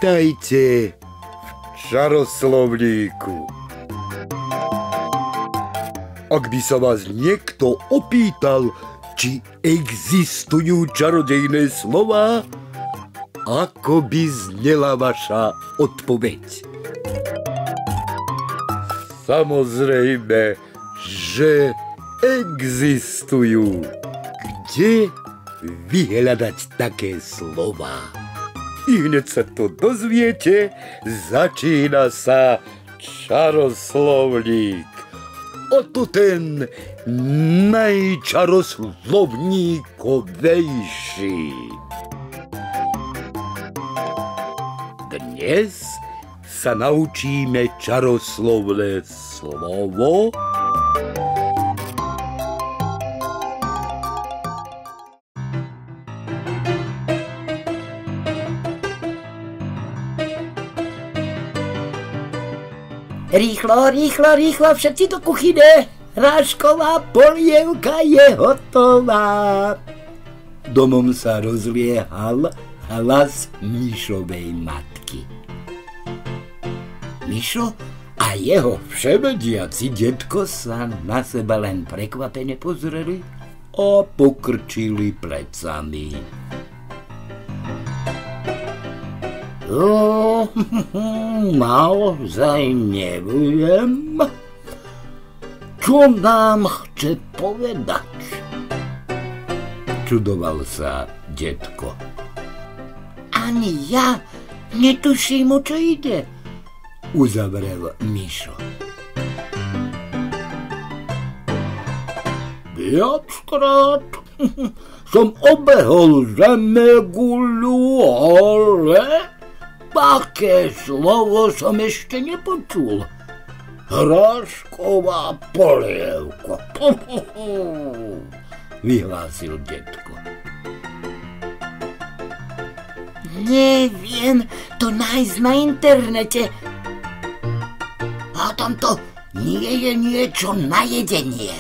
Vítajte v čaroslovníku. Ak by sa vás niekto opýtal, či existujú čarodejné slová, ako by znela vaša odpoveď? Samozrejme, že existujú. Kde vyhľadať také slová? I hneď sa to dozviete, začína sa čaroslovník. Oto ten najčaroslovníkovejší. Dnes sa naučíme čaroslovné slovo Rýchlo, rýchlo, rýchlo, všetci do kuchyne. Hrášková polievka je hotová. Domom sa rozliehal hlas Mišovej matky. Mišo a jeho vševediaci detko sa na seba len prekvapene pozreli a pokrčili plecami. Naozaj neviem, čo nám chce povedať. Čudoval sa detko. Ani ja netuším, o čo ide, uzavrel Mišo. Viackrát som obehol zemeguľu, ale také slovo som ešte nepočul. Hrášková polievka. Vyhlásil detko. Neviem to nájsť na internete. A tamto nie je niečo na jedenie.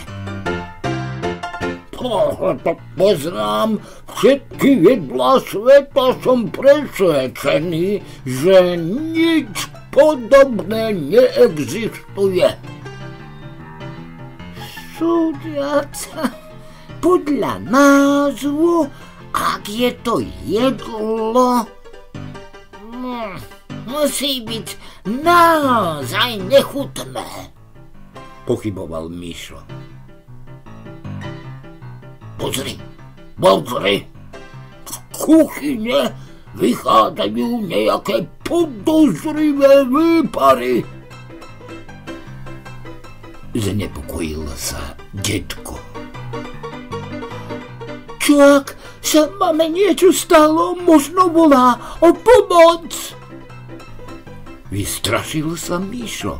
Poznám všetky jedlá sveta, som presvedčený, že nič podobné neexistuje. Súdiaca podľa názvu, ak je to jedlo, musí byť naozaj nechutné, pochyboval Mišo. Pozri, v kuchyne vychádzajú nejaké podozrivé výpary. Znepokojil sa detko. Čo ak sa máme niečo stalo, možno volá o pomoc? Vystrašil sa Mišo.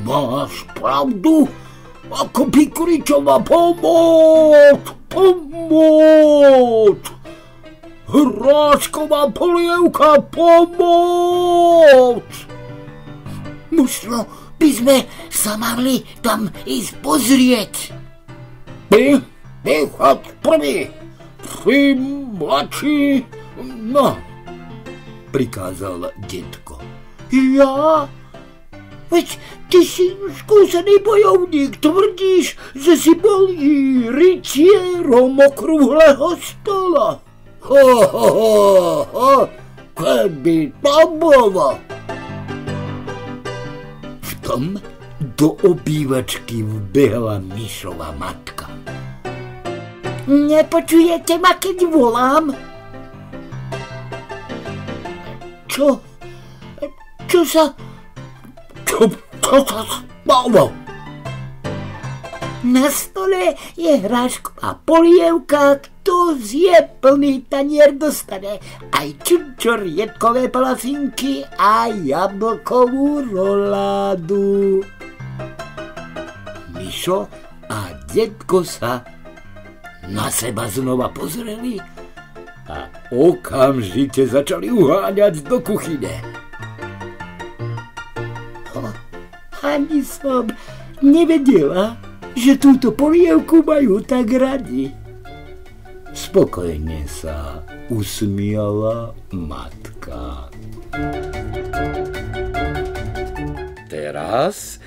Máš pravdu? Ako Pikuričová, pomoc! Pomoc! Hrášková polievka, pomoc! Možno by sme sa mali tam ísť pozrieť. Ty choď prvý, ty mladší, no, prikázal detko. Ja? Veď ty si skúsený bojovník, tvrdíš, že si bol i rytierom okrúhleho stola. Keby to bolo. V tom do obývačky vbehla Mišova matka. Nepočujete ma, keď volám? Čo sa stalo? Na stole je hrášková polievka, kto zje plný tanier dostane aj čurčoriedkové palacinky a jablkovú roládu. Mišo a detko sa na seba znova pozreli a okamžite začali uháňať do kuchyne. Ani som nevedela, že túto polievku majú tak radi. Spokojne sa usmiala matka. polievka. Teraz,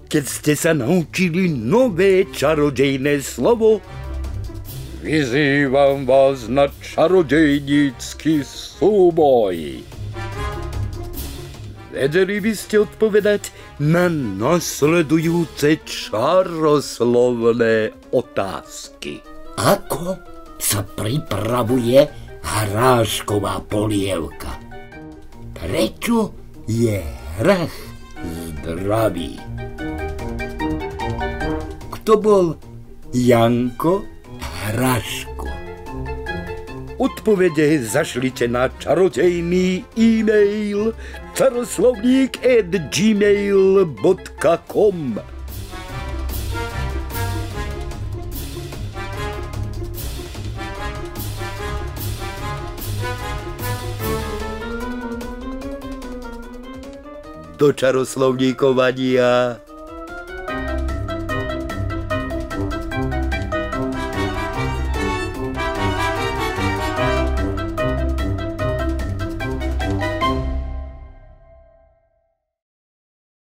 keď ste sa naučili nové čarodejné slovo, vyzývam vás na čarodejnícky súboj. Vedeli by ste odpovedať na nasledujúce čaroslovné otázky. Ako sa pripravuje hrášková polievka? Prečo je hrách zdravý? Kto bol Janko Hraško? Odpovede zašlite na čarodejný e-mail čaroslovník@gmail.com. Do čaroslovníkovania.